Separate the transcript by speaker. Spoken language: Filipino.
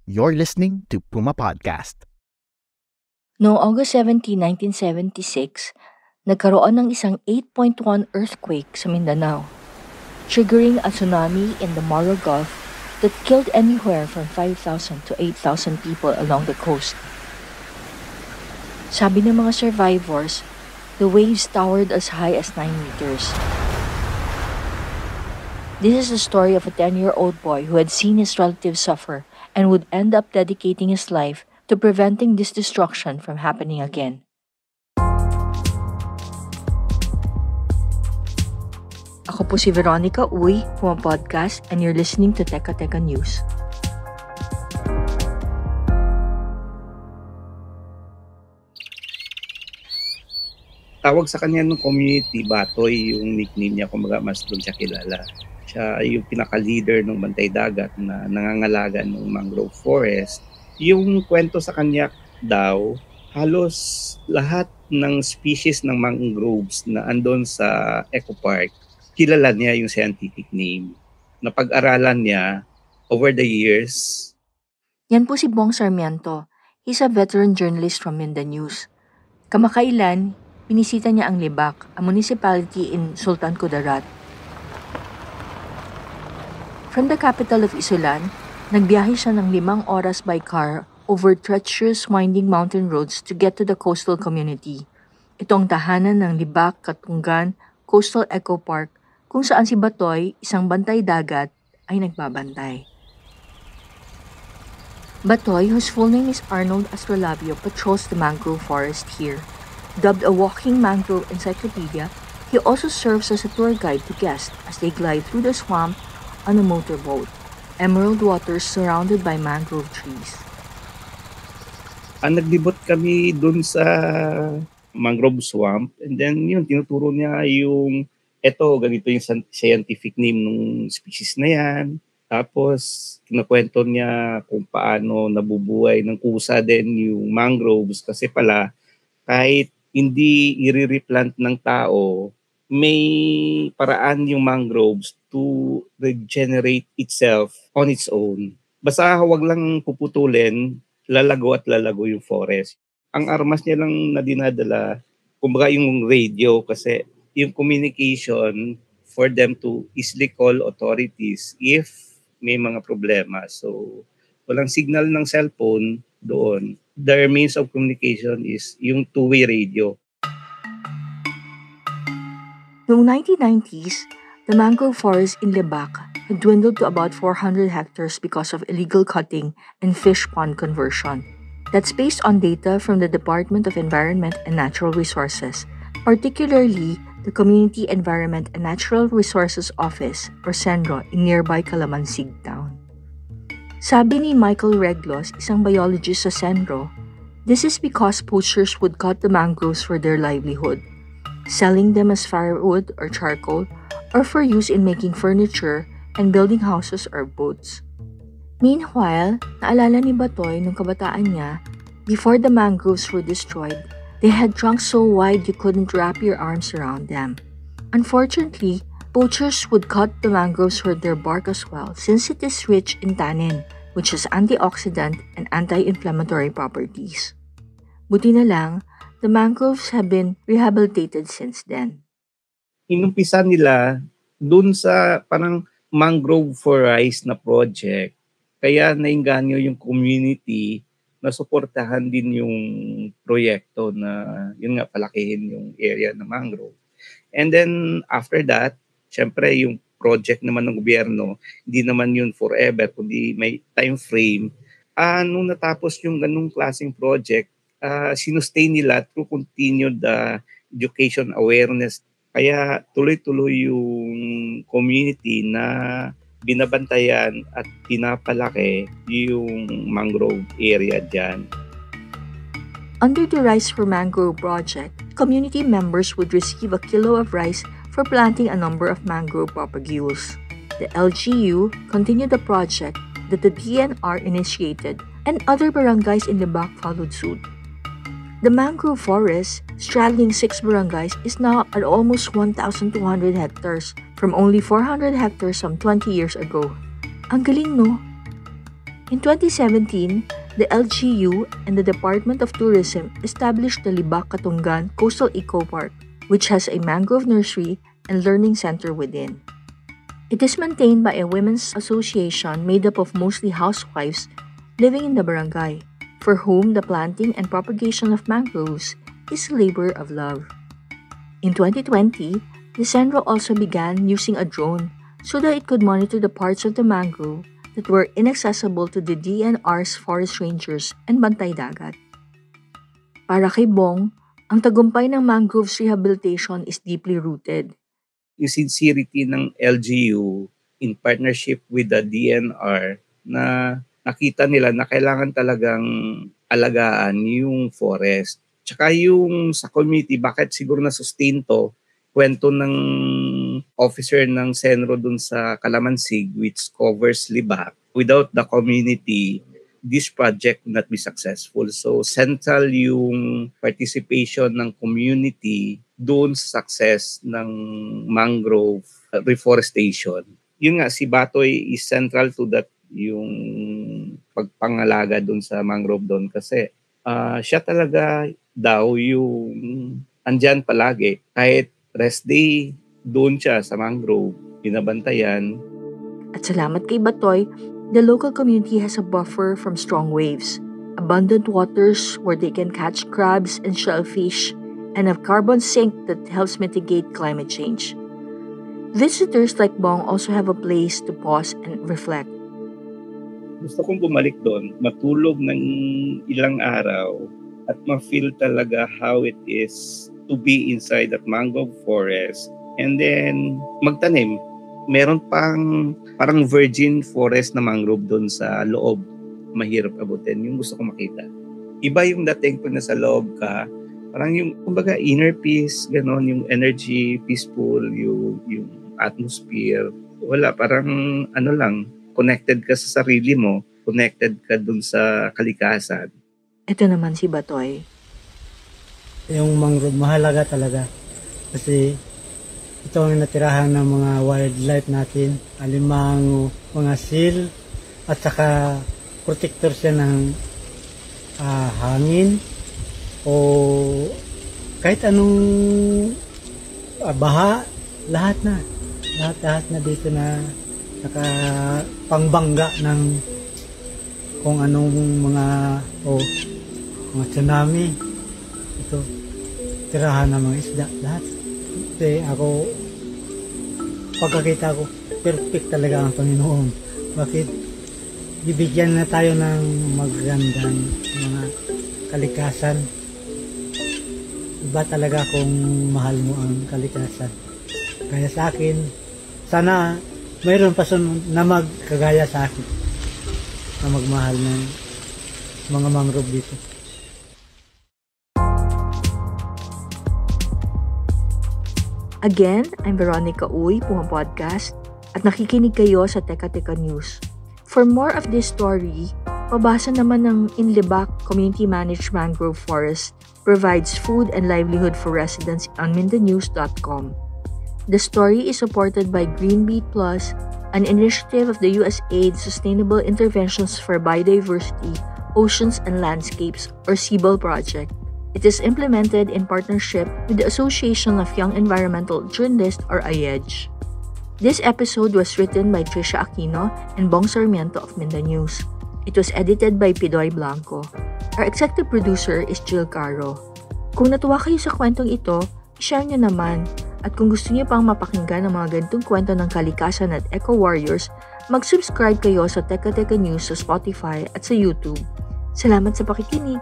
Speaker 1: You're listening to Puma Podcast.
Speaker 2: Noong August 17, 1976, nagkaroon ng isang 8.1 earthquake sa Mindanao, triggering a tsunami in the Moro Gulf that killed anywhere from 5,000 to 8,000 people along the coast. Sabi ng mga survivors, the waves towered as high as 9 meters. This is the story of a 10-year-old boy who had seen his relatives suffer and would end up dedicating his life to preventing this destruction from happening again. Ako po si Veronica Uy, Puma Podcast, and you're listening to Teka Teka News.
Speaker 3: Tawag sa kanya ng community, Batoy, yung nickname niya, kumbaga mas doon siya kilala. Siya yung pinaka-leader ng Bantay Dagat na nangangalaga ng mangrove forest. Yung kwento sa kanya daw, halos lahat ng species ng mangroves na andon sa Eco Park, kilala niya yung scientific name. Napag-aralan niya over the years.
Speaker 2: Yan po si Bong Sarmiento. He's a veteran journalist from Mindanews. Kamakailan, binisita niya ang Libak, a municipality in Sultan Kudarat. From the capital of Isolan, nagbiyahe siya ng 5 oras by car over treacherous winding mountain roads to get to the coastal community. Ito ang tahanan ng Libak, Katunggan, Coastal Eco Park, kung saan si Batoy, isang bantay dagat, ay nagbabantay. Batoy, whose full name is Arnold Astrolabio, patrols the mangrove forest here. Dubbed a walking mangrove encyclopedia, he also serves as a tour guide to guests as they glide through the swamp on a motorboat. Emerald waters surrounded by mangrove trees.
Speaker 3: Naglibot kami dun sa mangrove swamp, and then yun, tinuturo niya yung ganito yung scientific name ng species na yan. Tapos kinukwento niya kung paano nabubuhay ng kusa din yung mangroves, kasi pala kahit hindi i-replant ng tao, may paraan yung mangroves to regenerate itself on its own. Basta wag lang puputulin, lalago at lalago yung forest. Ang armas niya lang na dinadala, kumbaga yung radio, kasi yung communication for them to easily call authorities if may mga problema. So, walang signal ng cellphone doon. Their means of communication is yung two-way radio.
Speaker 2: Noong 1990s, the mangrove forest in Libak had dwindled to about 400 hectares because of illegal cutting and fish pond conversion. That's based on data from the Department of Environment and Natural Resources, particularly the Community Environment and Natural Resources Office, or CENRO, in nearby Calamansig town. Sabi ni Michael Reglos, isang biologist sa CENRO, this is because poachers would cut the mangroves for their livelihood, selling them as firewood or charcoal, or for use in making furniture and building houses or boats. Meanwhile, naalala ni Batoy nung kabataan niya, before the mangroves were destroyed, they had trunks so wide you couldn't wrap your arms around them. Unfortunately, poachers would cut the mangroves for their bark as well, since it is rich in tannin, which has antioxidant and anti-inflammatory properties. Buti na lang, the mangroves have been rehabilitated since then.
Speaker 3: Inumpisa nila dun sa parang mangrove for rice na project. Kaya nainganyo yung community na suportahan din yung proyekto na yun nga, palakihin yung area ng mangrove. And then after that, syempre yung project naman ng gobyerno, hindi naman yun forever, kundi may time frame. Nung natapos yung ganung klaseng project, sinustain nila through continued education awareness. Kaya tuloy-tuloy yung community na binabantayan at pinapalaki yung mangrove area dyan.
Speaker 2: Under the Rice for Mangrove project, community members would receive a kilo of rice for planting a number of mangrove propagules. The LGU continued the project that the DNR initiated, and other barangays in Libak followed suit. The mangrove forest, straddling 6 barangays, is now at almost 1,200 hectares from only 400 hectares some 20 years ago. Ang galing, no? In 2017, the LGU and the Department of Tourism established the Libak Katungan Coastal Eco Park, which has a mangrove nursery and learning center within. It is maintained by a women's association made up of mostly housewives living in the barangay, for whom the planting and propagation of mangroves is a labor of love. In 2020, the Centro also began using a drone so that it could monitor the parts of the mangrove that were inaccessible to the DNR's forest rangers and bantay dagat. Para kay Bong, ang tagumpay ng mangroves rehabilitation is deeply rooted.
Speaker 3: Yung sincerity ng LGU in partnership with the DNR na nakita nila na kailangan talagang alagaan yung forest. Tsaka yung sa community, bakit siguro na-sustain to, kwento ng officer ng Senro dun sa Calamansig, which covers Libak. Without the community, this project would not be successful. So central yung participation ng community doon sa success ng mangrove reforestation. Yun nga, si Batoy is central to that, yung pagpangalaga doon sa mangrove doon kasi siya talaga daw yung andyan palagi. Kahit rest day, doon siya sa mangrove, binabantayan.
Speaker 2: At salamat kay Batoy, the local community has a buffer from strong waves, abundant waters where they can catch crabs and shellfish, and a carbon sink that helps mitigate climate change. Visitors like Bong also have a place to pause and reflect.
Speaker 3: Gusto kong bumalik doon, matulog ng ilang araw at ma-feel talaga how it is to be inside that mangrove forest and then magtanim. Meron pang parang virgin forest na mangrove doon sa loob. Mahirap abutin. Yung gusto ko makita. Iba yung dating pag nasa loob ka, parang yung, kumbaga, inner peace, ganon, yung energy, peaceful, yung atmosphere. Wala, parang ano lang, connected ka sa sarili mo, connected ka dun sa kalikasan.
Speaker 2: Ito naman si Batoy.
Speaker 4: Yung mangrove, mahalaga talaga. Kasi ito ang natirahan ng mga wildlife natin, alimang mga seal, at saka protector siya ng hangin o kahit anong baha, lahat na dito na nakapangbangga ng kung anong mga tsunami. Ito, tirahan ng mga isda, lahat. Kasi ako, pagkakita ko, perfect talaga ang Panginoon. Bakit? Bibigyan na tayo ng magandang mga kalikasan. Iba talaga kung mahal mo ang kalikasan. Kaya sa akin, sana mayroon pa na magkagaya sa akin na magmahal ng mga mangrove dito.
Speaker 2: Again, I'm Veronica Uy, Puma Podcast, at nakikinig kayo sa Teka Teka News. For more of this story, pabasa naman ng Inlibak Community Managed Mangrove Forest provides food and livelihood for residents on mindanews.com. The story is supported by Greenbeat Plus, an initiative of the USAID Sustainable Interventions for Biodiversity, Oceans and Landscapes, or CBIL project. It is implemented in partnership with the Association of Young Environmental Journalists, or AYEJ. This episode was written by Trisha Aquino and Bong Sarmiento of Minda News. It was edited by Pidoy Blanco. Our executive producer is Jill Caro. Kung natuwa kayo sa kwentong ito, share nyo naman. At kung gusto niyo pang mapakinggan ng mga ganitong kwento ng kalikasan at Eco Warriors, mag-subscribe kayo sa Teka Teka News sa Spotify at sa YouTube. Salamat sa pakikinig!